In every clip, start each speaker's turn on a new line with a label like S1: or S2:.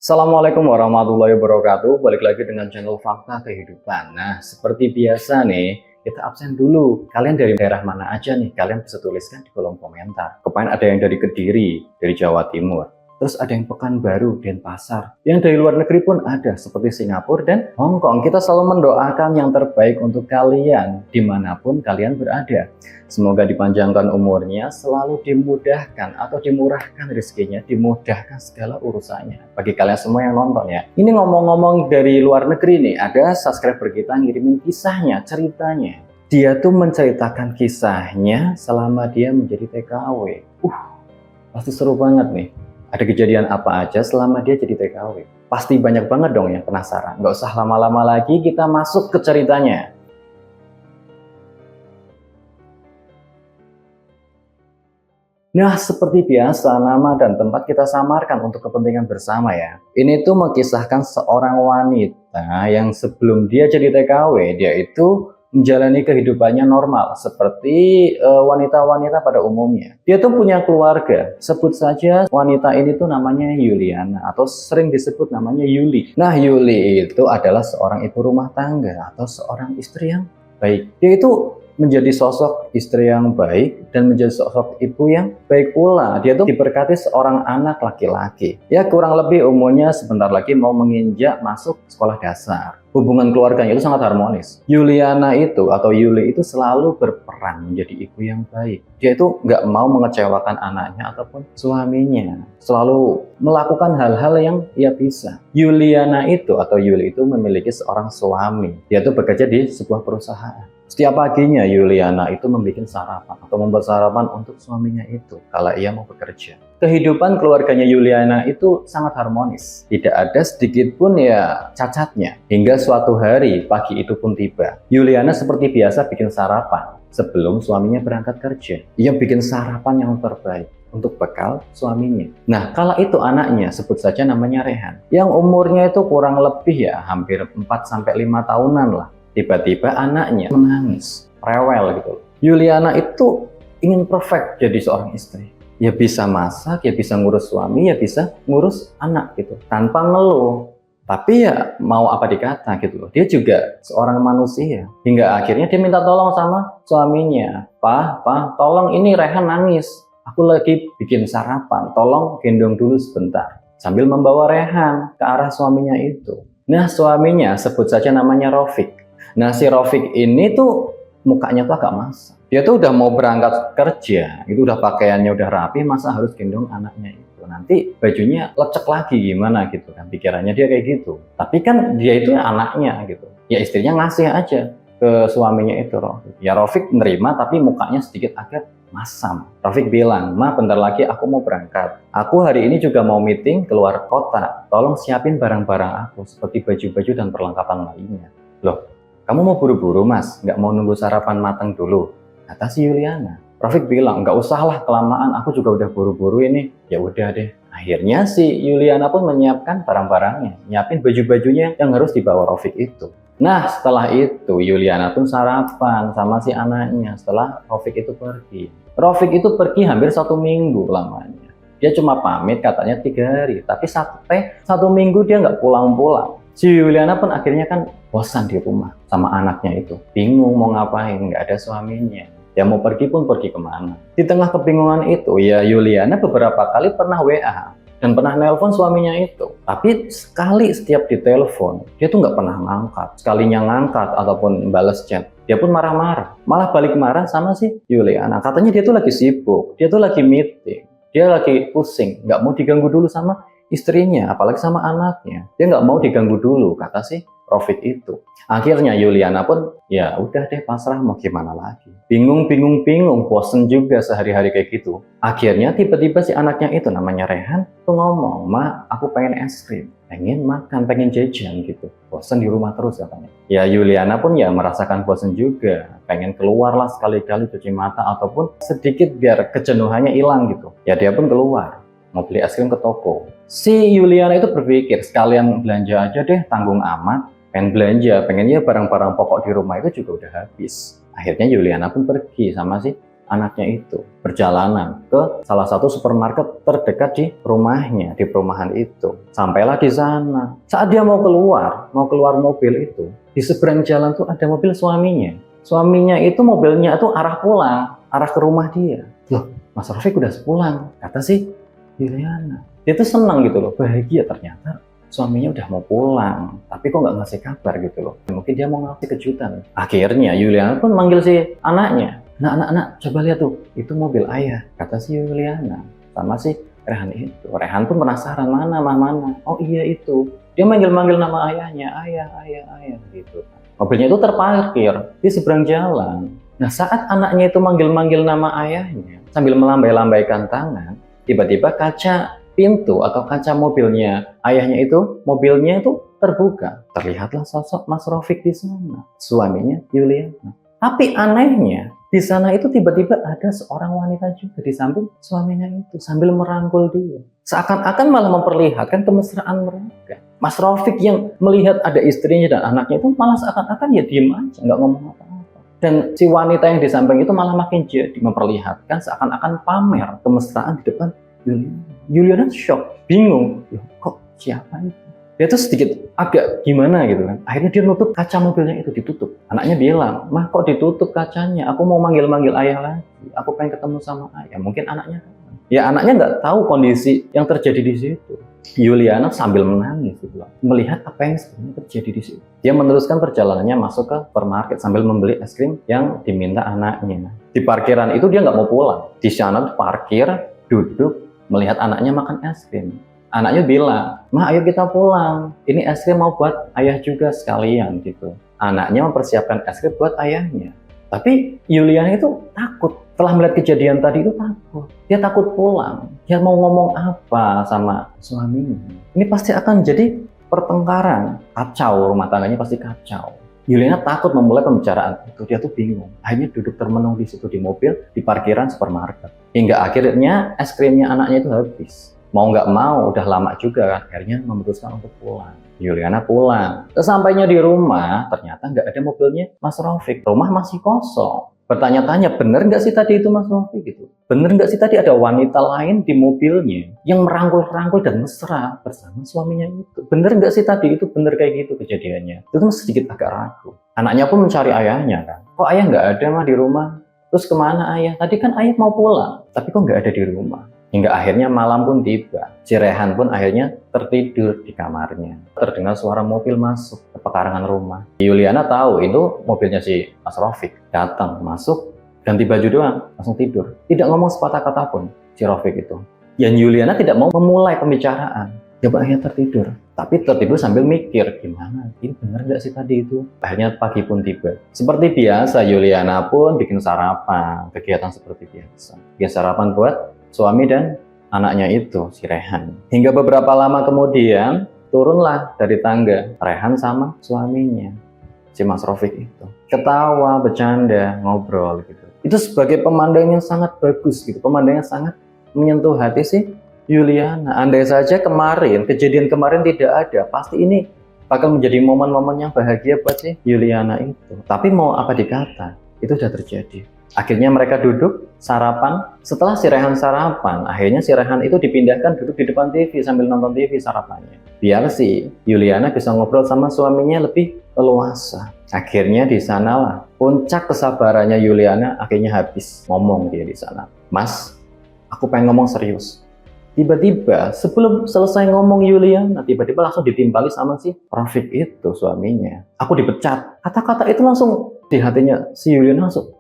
S1: Assalamualaikum warahmatullahi wabarakatuh. Balik lagi dengan channel Fakta Kehidupan. Nah, seperti biasa nih, kita absen dulu. Kalian dari daerah mana aja nih? Kalian bisa tuliskan di kolom komentar. Kemarin ada yang dari Kediri, dari Jawa Timur. Terus ada yang Pekanbaru, Denpasar. Yang dari luar negeri pun ada, seperti Singapura dan Hong Kong. Kita selalu mendoakan yang terbaik untuk kalian, dimanapun kalian berada. Semoga dipanjangkan umurnya, selalu dimudahkan atau dimurahkan rezekinya, dimudahkan segala urusannya. Bagi kalian semua yang nonton ya. Ini ngomong-ngomong dari luar negeri nih, ada subscriber kita ngirimin kisahnya, ceritanya. Dia tuh menceritakan kisahnya selama dia menjadi TKW. Pasti seru banget nih. Ada kejadian apa aja selama dia jadi TKW? Pasti banyak banget dong yang penasaran. Nggak usah lama-lama lagi, kita masuk ke ceritanya. Nah, seperti biasa, nama dan tempat kita samarkan untuk kepentingan bersama ya. Ini tuh mengisahkan seorang wanita yang sebelum dia jadi TKW, dia itu menjalani kehidupannya normal seperti wanita-wanita pada umumnya. Dia tuh punya keluarga, sebut saja wanita ini tuh namanya Yuliana atau sering disebut namanya Yuli. Nah, Yuli itu adalah seorang ibu rumah tangga atau seorang istri yang baik. Dia itu menjadi sosok istri yang baik dan menjadi sosok ibu yang baik pula. Dia tuh diberkati seorang anak laki-laki. Ya kurang lebih umurnya sebentar lagi mau menginjak masuk sekolah dasar. Hubungan keluarganya itu sangat harmonis. Yuliana itu atau Yuli itu selalu berperan menjadi ibu yang baik. Dia itu nggak mau mengecewakan anaknya ataupun suaminya. Selalu melakukan hal-hal yang ia bisa. Yuliana itu atau Yuli itu memiliki seorang suami. Dia itu bekerja di sebuah perusahaan. Setiap paginya Yuliana itu membuat sarapan atau membuat sarapan untuk suaminya itu kalau ia mau bekerja. Kehidupan keluarganya Yuliana itu sangat harmonis. Tidak ada sedikit pun ya cacatnya. Hingga suatu hari pagi itu pun tiba. Yuliana seperti biasa bikin sarapan sebelum suaminya berangkat kerja. Ia bikin sarapan yang terbaik untuk bekal suaminya. Nah, kala itu anaknya, sebut saja namanya Rehan, yang umurnya itu kurang lebih ya hampir 4-5 tahunan lah. Tiba-tiba anaknya menangis, rewel gitu. Yuliana itu ingin perfect jadi seorang istri. Ya bisa masak, ya bisa ngurus suami, ya bisa ngurus anak gitu. Tanpa ngeluh. Tapi ya mau apa dikata gitu loh. Dia juga seorang manusia. Hingga akhirnya dia minta tolong sama suaminya. Pak, tolong ini Rehan nangis. Aku lagi bikin sarapan, tolong gendong dulu sebentar. Sambil membawa Rehan ke arah suaminya itu. Nah, suaminya sebut saja namanya Rafiq. Nah, si Rafiq ini tuh mukanya tuh agak masam. Dia tuh udah mau berangkat kerja, itu udah pakaiannya udah rapi, masa harus gendong anaknya itu. Nanti bajunya lecek lagi gimana gitu kan, pikirannya dia kayak gitu. Tapi kan dia itu anaknya gitu. Ya istrinya ngasih aja ke suaminya itu Rafiq. Ya Rafiq menerima tapi mukanya sedikit agak masam. Rafiq bilang, "Ma, bentar lagi aku mau berangkat. Aku hari ini juga mau meeting keluar kota. Tolong siapin barang-barang aku seperti baju-baju dan perlengkapan lainnya." Loh, kamu mau buru-buru Mas? Nggak mau nunggu sarapan matang dulu? Kata si Yuliana. Rafiq bilang, nggak usah lah kelamaan, aku juga udah buru-buru ini. Ya udah deh. Akhirnya si Yuliana pun menyiapkan barang-barangnya, nyiapin baju-bajunya yang harus dibawa Rafiq itu. Nah, setelah itu Yuliana pun sarapan sama si anaknya setelah Rafiq itu pergi. Rafiq itu pergi hampir 1 minggu lamanya. Dia cuma pamit katanya 3 hari, tapi sampai 1 minggu dia nggak pulang-pulang. Si Yuliana pun akhirnya kan bosan di rumah sama anaknya itu. Bingung mau ngapain, nggak ada suaminya. Ya mau pergi pun pergi kemana. Di tengah kebingungan itu, ya Yuliana beberapa kali pernah WA. Dan pernah nelpon suaminya itu. Tapi sekali setiap ditelepon, dia tuh nggak pernah ngangkat. Sekalinya ngangkat ataupun balas chat, dia pun marah-marah. Malah balik marah sama si Yuliana. Katanya dia tuh lagi sibuk, dia tuh lagi meeting. Dia lagi pusing, nggak mau diganggu dulu sama istrinya, apalagi sama anaknya. Dia nggak mau diganggu dulu, kata si Rafiq itu. Akhirnya Yuliana pun ya udah deh pasrah, mau gimana lagi. Bingung, bosen juga sehari-hari kayak gitu. Akhirnya tiba-tiba si anaknya itu namanya Rehan tuh ngomong, "Ma, aku pengen es krim, pengen makan, pengen jajan gitu. Bosen di rumah terus," katanya. Ya Yuliana pun ya merasakan bosen juga, pengen keluar lah sekali-kali cuci mata ataupun sedikit biar kejenuhannya hilang gitu. Ya dia pun keluar mau beli es krim ke toko. Si Yuliana itu berpikir sekalian belanja aja deh, tanggung amat. Pengen belanja, pengennya barang-barang pokok di rumah itu juga udah habis. Akhirnya Yuliana pun pergi sama si anaknya itu perjalanan ke salah satu supermarket terdekat di rumahnya, di perumahan itu. Sampailah di sana. Saat dia mau keluar mobil itu, di seberang jalan tuh ada mobil suaminya. Suaminya itu mobilnya itu arah pulang, arah ke rumah dia. Loh, Mas Rafiq udah pulang, kata si Yuliana. Dia tuh senang gitu loh, bahagia ternyata suaminya udah mau pulang, tapi kok nggak ngasih kabar gitu loh. Mungkin dia mau ngasih kejutan. Akhirnya Yuliana pun manggil si anaknya. Nak, coba lihat tuh, itu mobil ayah, kata si Yuliana. Sama si Rehan itu. Rehan pun penasaran, mana. Oh iya itu. Dia manggil-manggil nama ayahnya, ayah gitu. Mobilnya itu terparkir di seberang jalan. Nah, saat anaknya itu manggil-manggil nama ayahnya, sambil melambai-lambaikan tangan, tiba-tiba kaca pintu atau kaca mobilnya ayahnya itu, mobilnya itu terbuka. Terlihatlah sosok Mas Rafiq di sana, suaminya Yuliana. Tapi anehnya, di sana itu tiba-tiba ada seorang wanita juga di samping suaminya itu, sambil merangkul dia. Seakan-akan malah memperlihatkan kemesraan mereka. Mas Rafiq yang melihat ada istrinya dan anaknya itu malah seakan-akan ya diem aja, nggak ngomong apa-apa. Dan si wanita yang di samping itu malah makin jadi memperlihatkan seakan-akan pamer kemesraan di depan Yuliana. Yuliana shock, bingung. Loh, kok siapa itu? Dia tuh sedikit agak gimana gitu kan. Akhirnya dia nutup kaca mobilnya itu, ditutup. Anaknya bilang, "Mah, kok ditutup kacanya? Aku mau manggil-manggil ayah lagi. Aku pengen ketemu sama ayah." Mungkin anaknya, ya anaknya nggak tahu kondisi yang terjadi di situ. Yuliana sambil menangis gitu loh, melihat apa yang sebenarnya terjadi di situ. Dia meneruskan perjalanannya masuk ke supermarket sambil membeli es krim yang diminta anaknya. Di parkiran itu dia nggak mau pulang. Di sana parkir, duduk, melihat anaknya makan es krim. Anaknya bilang, "Ma, ayo kita pulang. Ini es krim mau buat ayah juga sekalian," gitu. Anaknya mempersiapkan es krim buat ayahnya. Tapi Yuliana itu takut. Setelah melihat kejadian tadi itu takut. Dia takut pulang. Dia mau ngomong apa sama suaminya. Ini pasti akan jadi pertengkaran. Kacau, rumah tangganya pasti kacau. Yuliana takut memulai pembicaraan itu. Dia tuh bingung. Akhirnya duduk termenung di situ di mobil, di parkiran supermarket. Hingga akhirnya es krimnya anaknya itu habis. Mau nggak mau, udah lama juga kan, akhirnya memutuskan untuk pulang. Yuliana pulang. Sesampainya di rumah, ternyata nggak ada mobilnya Mas Rafiq. Rumah masih kosong. Bertanya-tanya, bener nggak sih tadi itu Mas Rafiq gitu? Bener nggak sih tadi ada wanita lain di mobilnya yang merangkul-rangkul dan mesra bersama suaminya itu? Bener nggak sih tadi itu bener kayak gitu kejadiannya? Itu sedikit agak ragu. Anaknya pun mencari ayahnya kan. Kok ayah nggak ada mah di rumah? Terus kemana ayah? Tadi kan ayah mau pulang, tapi kok nggak ada di rumah? Hingga akhirnya malam pun tiba. Si Rehan pun akhirnya tertidur di kamarnya. Terdengar suara mobil masuk ke pekarangan rumah. Yuliana tahu itu mobilnya si Mas Rafiq. Datang, masuk, ganti baju doang, langsung tidur. Tidak ngomong sepatah kata pun si Rafiq itu. Dan Yuliana tidak mau memulai pembicaraan. Coba akhirnya tertidur. Tapi tertidur sambil mikir, gimana? Ini bener nggak sih tadi itu? Akhirnya pagi pun tiba. Seperti biasa, Yuliana pun bikin sarapan. Kegiatan seperti biasa. Bikin sarapan buat suami dan anaknya itu, si Rehan. Hingga beberapa lama kemudian, turunlah dari tangga Rehan sama suaminya, si Mas Rafiq itu. Ketawa, bercanda, ngobrol gitu. Itu sebagai pemandangan yang sangat bagus gitu. Pemandangan yang sangat menyentuh hati si Yuliana. Andai saja kejadian kemarin tidak ada, pasti ini bakal menjadi momen-momen yang bahagia buat si Yuliana itu. Tapi mau apa dikata, itu sudah terjadi. Akhirnya mereka duduk, sarapan. Setelah si Rehan sarapan, akhirnya si Rehan itu dipindahkan duduk di depan TV sambil nonton TV sarapannya. Biar si Yuliana bisa ngobrol sama suaminya lebih leluasa. Akhirnya di sanalah puncak kesabarannya Yuliana akhirnya habis. Ngomong dia di sana, "Mas, aku pengen ngomong serius." Tiba-tiba sebelum selesai ngomong Yuliana, tiba-tiba langsung ditimpali sama si Rafiq itu suaminya. "Aku dipecat." Kata-kata itu langsung di hatinya si Yuliana langsung,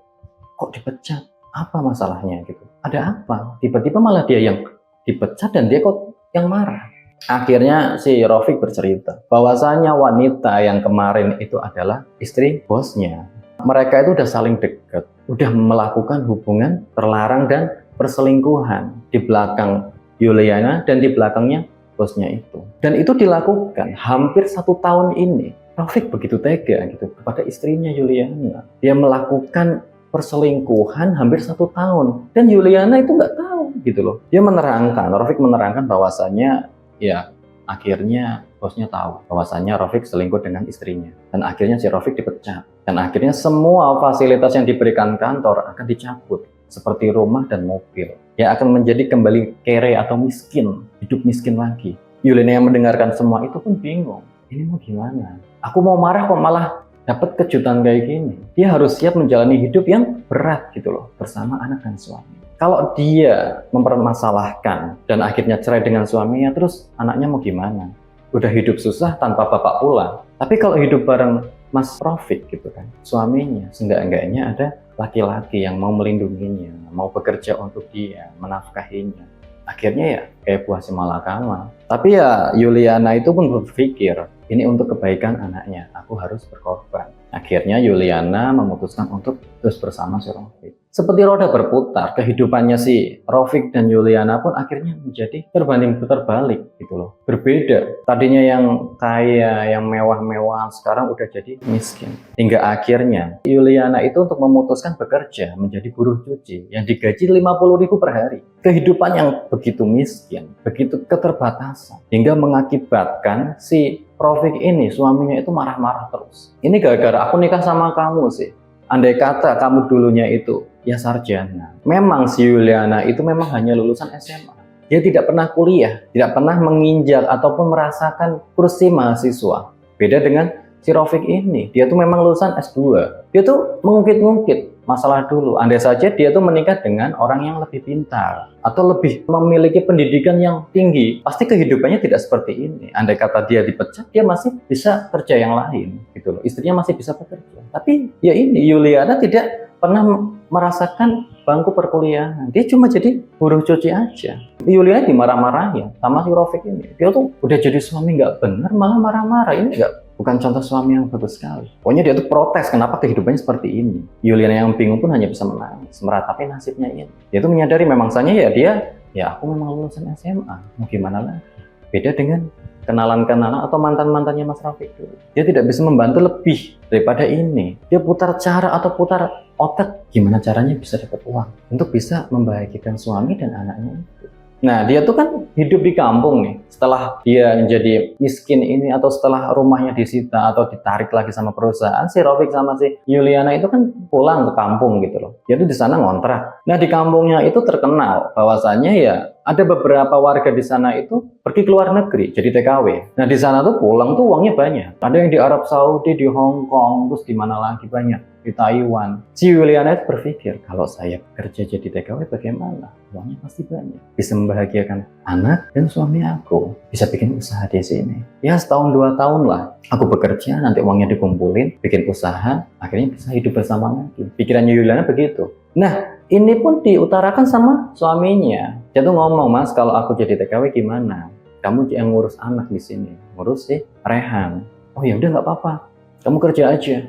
S1: kok dipecat? Apa masalahnya gitu? Ada apa? Tiba-tiba malah dia yang dipecat dan dia kok yang marah. Akhirnya si Rafiq bercerita bahwasanya wanita yang kemarin itu adalah istri bosnya. Mereka itu udah saling dekat, udah melakukan hubungan terlarang dan perselingkuhan di belakang Yuliana dan di belakangnya bosnya itu. Dan itu dilakukan hampir 1 tahun ini. Rafiq begitu tega gitu kepada istrinya Yuliana. Dia melakukan perselingkuhan hampir 1 tahun dan Yuliana itu nggak tahu gitu loh. Dia menerangkan, Rafiq menerangkan bahwasannya ya akhirnya bosnya tahu bahwasannya Rafiq selingkuh dengan istrinya dan akhirnya si Rafiq dipecat dan akhirnya semua fasilitas yang diberikan kantor akan dicabut. seperti rumah dan mobil. Dia akan menjadi kembali kere atau miskin, hidup miskin lagi. Yuliana yang mendengarkan semua itu pun bingung. Ini mau gimana? Aku mau marah kok malah dapat kejutan kayak gini. Dia harus siap menjalani hidup yang berat gitu loh, bersama anak dan suami. Kalau dia mempermasalahkan dan akhirnya cerai dengan suaminya, terus anaknya mau gimana? Udah hidup susah tanpa bapak pulang. Tapi kalau hidup bareng Mas Rafiq gitu kan, suaminya, seenggak-enggaknya ada laki-laki yang mau melindunginya, mau bekerja untuk dia, menafkahinya. Akhirnya ya kayak buah si malakama. Tapi ya Yuliana itu pun berpikir, ini untuk kebaikan anaknya, aku harus berkorban. Akhirnya Yuliana memutuskan untuk terus bersama si Rafiq. Seperti roda berputar, kehidupannya si Rafiq dan Yuliana pun akhirnya menjadi terbanding terbalik gitu loh. Berbeda. Tadinya yang kaya, yang mewah-mewah, sekarang udah jadi miskin. Hingga akhirnya Yuliana itu untuk memutuskan bekerja menjadi buruh cuci yang digaji 50.000 per hari. Kehidupan yang begitu miskin, begitu keterbatasan, hingga mengakibatkan si Rafiq ini suaminya itu marah-marah terus. Ini gara-gara aku nikah sama kamu sih. Andai kata kamu dulunya itu ya sarjana. Memang si Yuliana itu memang hanya lulusan SMA. Dia tidak pernah kuliah, tidak pernah menginjak ataupun merasakan kursi mahasiswa. Beda dengan si Rafiq ini, dia tuh memang lulusan S2. Dia tuh mengungkit-ungkit masalah dulu. Andai saja dia tuh menikah dengan orang yang lebih pintar atau lebih memiliki pendidikan yang tinggi, pasti kehidupannya tidak seperti ini. Andai kata dia dipecat, dia masih bisa kerja yang lain gitu loh. Istrinya masih bisa bekerja. Tapi ya ini Yuliana tidak pernah merasakan bangku perkuliahan. Dia cuma jadi buruh cuci aja. Yuliana dimarah-marahin sama si Rafiq ini. Dia tuh udah jadi suami nggak benar, malah marah-marah. Ini bukan contoh suami yang bagus sekali. Pokoknya dia tuh protes kenapa kehidupannya seperti ini. Yuliana yang bingung pun hanya bisa menangis, meratapi nasibnya ini. Dia tuh menyadari memangsanya ya aku memang lulusan SMA. Mau gimana lagi? Beda dengan kenalan-kenalan atau mantan-mantannya Mas Rafiq dulu. Dia tidak bisa membantu lebih daripada ini. Dia putar cara atau putar otak gimana caranya bisa dapat uang untuk bisa membahagiakan suami dan anaknya itu. Nah, dia tuh kan hidup di kampung nih. Setelah dia menjadi miskin ini atau setelah rumahnya disita atau ditarik lagi sama perusahaan, si Rafiq sama si Yuliana itu kan pulang ke kampung gitu loh. Dia tuh di sana ngontrak. Nah, di kampungnya itu terkenal bahwasannya ya ada beberapa warga di sana itu pergi ke luar negeri jadi TKW. Nah, di sana tuh pulang tuh uangnya banyak. Ada yang di Arab Saudi, di Hong Kong, terus di mana lagi banyak. Di Taiwan. Si Yuliana berpikir, kalau saya bekerja jadi TKW bagaimana? Uangnya pasti banyak. Bisa membahagiakan anak dan suami aku. Bisa bikin usaha di sini. Ya setahun 2 tahun lah. Aku bekerja, nanti uangnya dikumpulin, bikin usaha, akhirnya bisa hidup bersama lagi. Pikirannya Yuliana begitu. Nah, ini pun diutarakan sama suaminya. Dia tuh ngomong, Mas, kalau aku jadi TKW gimana? Kamu yang ngurus anak di sini, ngurus si Rehan. Oh ya udah nggak apa-apa, kamu kerja aja.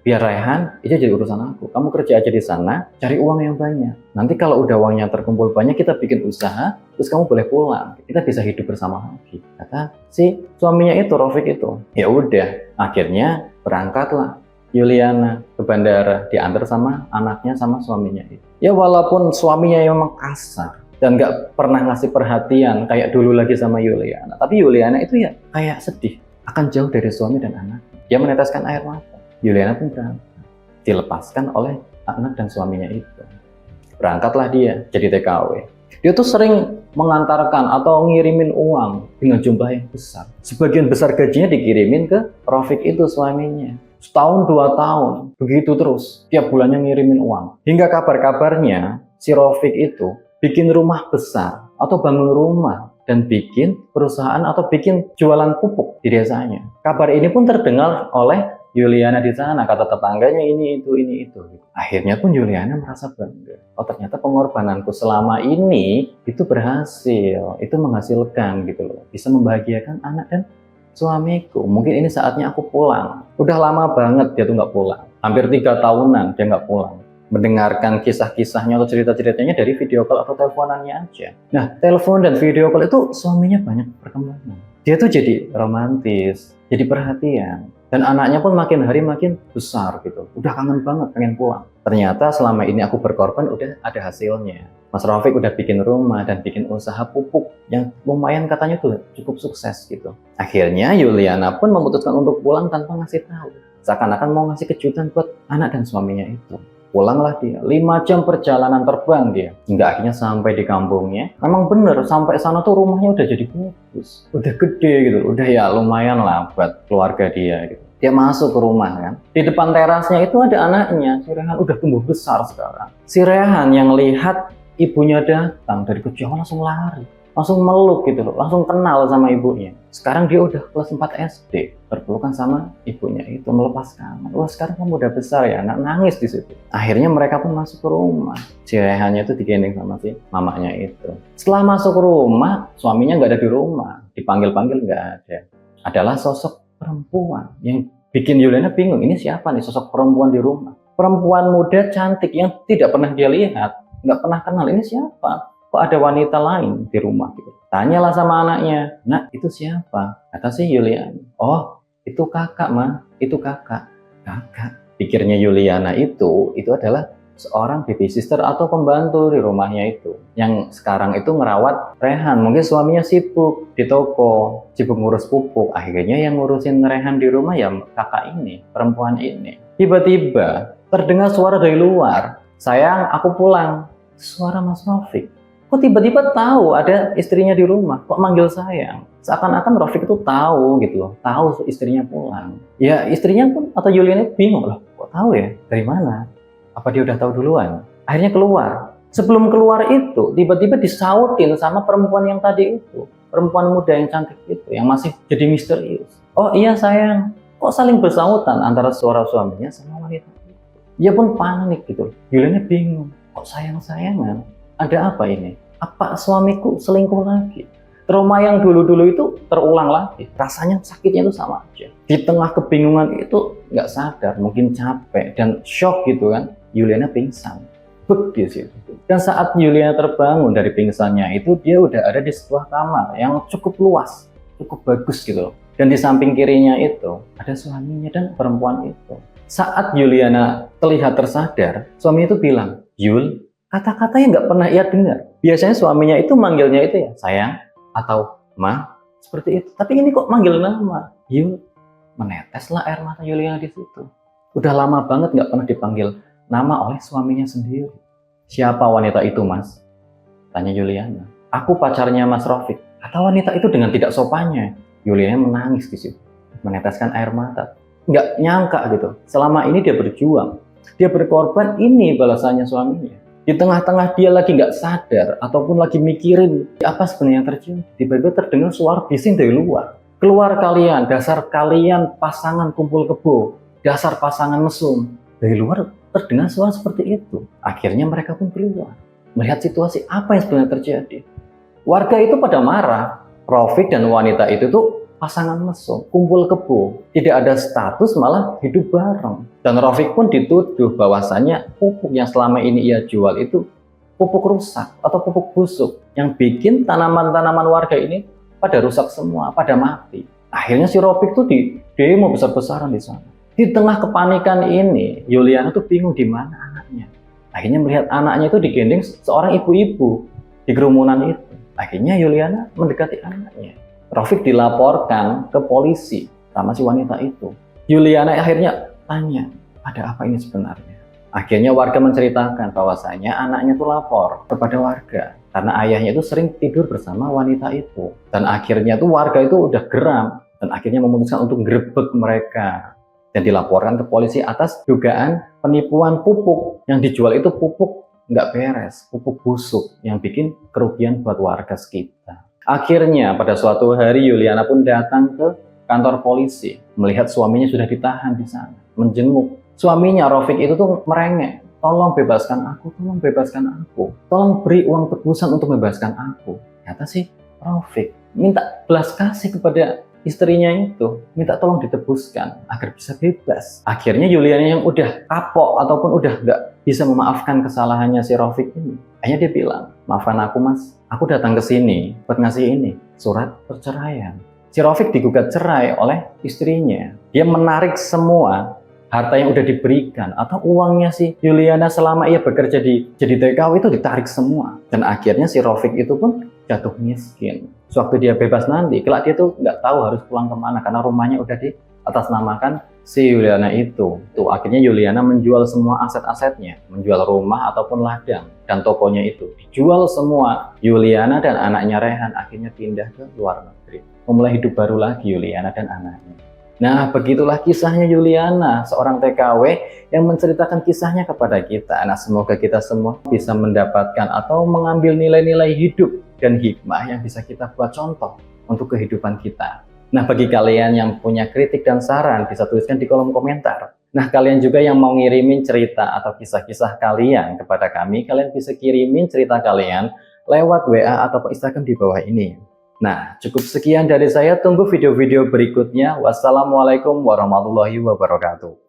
S1: Biar Rehan itu jadi urusan aku. Kamu kerja aja di sana, cari uang yang banyak. Nanti kalau udah uangnya terkumpul banyak, kita bikin usaha, terus kamu boleh pulang. Kita bisa hidup bersama lagi. Kata si suaminya itu, Rafiq itu. Ya udah, akhirnya berangkatlah Yuliana ke bandara, diantar sama anaknya sama suaminya itu. Ya walaupun suaminya memang kasar dan nggak pernah ngasih perhatian kayak dulu lagi sama Yuliana, tapi Yuliana itu ya kayak sedih akan jauh dari suami dan anak. Dia meneteskan air mata. Yuliana pun berangkat, dilepaskan oleh anak dan suaminya itu. Berangkatlah dia jadi TKW. Dia tuh sering mengantarkan atau ngirimin uang dengan jumlah yang besar. Sebagian besar gajinya dikirimin ke Rafiq itu suaminya. Setahun 2 tahun, begitu terus. Tiap bulannya ngirimin uang. Hingga kabar-kabarnya si Rafiq itu bikin rumah besar atau bangun rumah dan bikin perusahaan atau bikin jualan pupuk di desanya. Kabar ini pun terdengar oleh Yuliana di sana, kata tetangganya ini itu. Akhirnya pun Yuliana merasa bangga. Oh ternyata pengorbananku selama ini itu berhasil, itu menghasilkan gitu loh. Bisa membahagiakan anak dan suamiku. Mungkin ini saatnya aku pulang. Udah lama banget dia tuh nggak pulang. Hampir 3 tahunan dia nggak pulang. Mendengarkan kisah-kisahnya atau cerita-ceritanya dari video call atau teleponannya aja. Nah, telepon dan video call itu suaminya banyak perkembangan. Dia tuh jadi romantis, jadi perhatian. Dan anaknya pun makin hari makin besar gitu. Udah kangen banget, pengen pulang. Ternyata selama ini aku berkorban udah ada hasilnya. Mas Rafiq udah bikin rumah dan bikin usaha pupuk yang lumayan katanya tuh cukup sukses gitu. Akhirnya Yuliana pun memutuskan untuk pulang tanpa ngasih tahu. Seakan-akan mau ngasih kejutan buat anak dan suaminya itu. Pulanglah dia, 5 jam perjalanan terbang dia, hingga akhirnya sampai di kampungnya. Memang bener, sampai sana tuh rumahnya udah jadi bagus, udah gede gitu, udah ya lumayan lah buat keluarga dia gitu. Dia masuk ke rumah kan, di depan terasnya itu ada anaknya, si Rehan udah tumbuh besar sekarang. Si Rehan yang lihat ibunya datang dari kejauhan langsung lari, langsung meluk gitu loh, langsung kenal sama ibunya. Sekarang dia udah kelas 4 SD, berpelukan sama ibunya itu, melepas kangen. Wah, sekarang kamu udah besar ya, anak, nangis di situ. Akhirnya mereka pun masuk ke rumah. Si Rehannya itu digendeng sama si mamanya itu. Setelah masuk ke rumah, suaminya nggak ada di rumah, dipanggil-panggil nggak ada. Adalah sosok perempuan yang bikin Yuliana bingung, ini siapa nih sosok perempuan di rumah? Perempuan muda cantik yang tidak pernah dia lihat, nggak pernah kenal, ini siapa? Kok ada wanita lain di rumah gitu. Tanyalah sama anaknya, nak itu siapa? Kata si Yuliana, oh itu kakak mah, itu kakak. Kakak, pikirnya Yuliana itu adalah seorang baby sister atau pembantu di rumahnya itu, yang sekarang itu ngerawat Rehan. Mungkin suaminya sibuk di toko, sibuk ngurus pupuk, akhirnya yang ngurusin Rehan di rumah ya kakak ini, perempuan ini. Tiba-tiba terdengar suara dari luar, sayang aku pulang. Suara Mas Rafiq. Kok tiba-tiba tahu ada istrinya di rumah, kok manggil sayang? Seakan-akan Rafiq itu tahu gitu loh, tahu istrinya pulang. Ya istrinya pun atau Yuliana bingung loh, kok tahu ya? Dari mana? Apa dia udah tahu duluan? Akhirnya keluar. Sebelum keluar itu, tiba-tiba disautin sama perempuan yang tadi itu. Perempuan muda yang cantik itu, yang masih jadi misterius. Oh iya sayang, kok saling bersautan antara suara suaminya sama wanita itu. Dia pun panik gitu. Yuliana bingung, kok sayang-sayangan? Ada apa ini? Apa suamiku selingkuh lagi? Trauma yang dulu-dulu itu terulang lagi. Rasanya sakitnya itu sama aja. Di tengah kebingungan itu nggak sadar, mungkin capek dan shock gitu kan. Yuliana pingsan. Bek di situ. Dan saat Yuliana terbangun dari pingsannya itu, dia udah ada di sebuah kamar yang cukup luas, cukup bagus gitu. Dan di samping kirinya itu ada suaminya dan perempuan itu. Saat Yuliana terlihat tersadar, suami itu bilang, Yul, kata-kata yang nggak pernah ia dengar. Biasanya suaminya itu manggilnya itu ya sayang atau ma, seperti itu. Tapi ini kok manggil nama. Yul, meneteslah air mata Yuliana di situ. Udah lama banget nggak pernah dipanggil nama oleh suaminya sendiri. Siapa wanita itu, Mas? Tanya Yuliana. Aku pacarnya Mas Rafiq. Kata wanita itu dengan tidak sopannya. Yuliana menangis di situ, meneteskan air mata. Nggak nyangka gitu. Selama ini dia berjuang, dia berkorban, ini balasannya suaminya. Di tengah-tengah dia lagi nggak sadar ataupun lagi mikirin apa sebenarnya yang terjadi, tiba-tiba terdengar suara bising dari luar. Keluar kalian, dasar kalian pasangan kumpul kebo, dasar pasangan mesum. Dari luar terdengar suara seperti itu. Akhirnya mereka pun keluar, melihat situasi apa yang sebenarnya terjadi. Warga itu pada marah. Rafiq dan wanita itu tuh pasangan mesum, kumpul kebo, tidak ada status, malah hidup bareng. Dan Rafiq pun dituduh bahwasannya pupuk yang selama ini ia jual itu pupuk rusak atau pupuk busuk, yang bikin tanaman-tanaman warga ini pada rusak semua, pada mati. Akhirnya si Rafiq tuh di demo besar-besaran di sana. Di tengah kepanikan ini, Yuliana tuh bingung di mana anaknya. Akhirnya melihat anaknya itu digendeng seorang ibu-ibu di kerumunan itu. Akhirnya Yuliana mendekati anaknya. Rafiq dilaporkan ke polisi sama si wanita itu. Yuliana akhirnya tanya, ada apa ini sebenarnya? Akhirnya warga menceritakan bahwasanya anaknya itu lapor kepada warga karena ayahnya itu sering tidur bersama wanita itu. Dan akhirnya tuh warga itu udah geram dan akhirnya memutuskan untuk gerebek mereka dan dilaporkan ke polisi atas dugaan penipuan pupuk. Yang dijual itu pupuk nggak beres, pupuk busuk yang bikin kerugian buat warga sekitar. Akhirnya pada suatu hari Yuliana pun datang ke kantor polisi, melihat suaminya sudah ditahan di sana, menjenguk. Suaminya Rafiq itu tuh merengek, tolong bebaskan aku, tolong bebaskan aku, tolong beri uang tebusan untuk membebaskan aku. Kata si Rafiq, minta belas kasih kepada istrinya itu, minta tolong ditebuskan agar bisa bebas. Akhirnya Yuliana yang udah kapok ataupun udah nggak bisa memaafkan kesalahannya si Rafiq ini, akhirnya dia bilang, maafkan aku mas, aku datang ke sini buat ngasih ini, surat perceraian. Si Rafiq digugat cerai oleh istrinya. Dia menarik semua harta yang udah diberikan atau uangnya si Yuliana selama ia bekerja jadi TKW itu ditarik semua. Dan akhirnya si Rafiq itu pun jatuh miskin. Sewaktu dia bebas nanti, kelak dia tuh nggak tahu harus pulang kemana karena rumahnya udah diatasnamakan si Yuliana itu. Tuh, akhirnya Yuliana menjual semua aset-asetnya, menjual rumah ataupun ladang dan tokonya itu. Dijual semua. Yuliana dan anaknya Rehan akhirnya pindah ke luar negeri. Memulai hidup baru lagi Yuliana dan anaknya. Nah, begitulah kisahnya Yuliana, seorang TKW yang menceritakan kisahnya kepada kita. Nah, semoga kita semua bisa mendapatkan atau mengambil nilai-nilai hidup dan hikmah yang bisa kita buat contoh untuk kehidupan kita. Nah, bagi kalian yang punya kritik dan saran, bisa tuliskan di kolom komentar. Nah, kalian juga yang mau ngirimin cerita atau kisah-kisah kalian kepada kami, kalian bisa kirimin cerita kalian lewat WA atau Instagram di bawah ini. Nah, cukup sekian dari saya. Tunggu video-video berikutnya. Wassalamualaikum warahmatullahi wabarakatuh.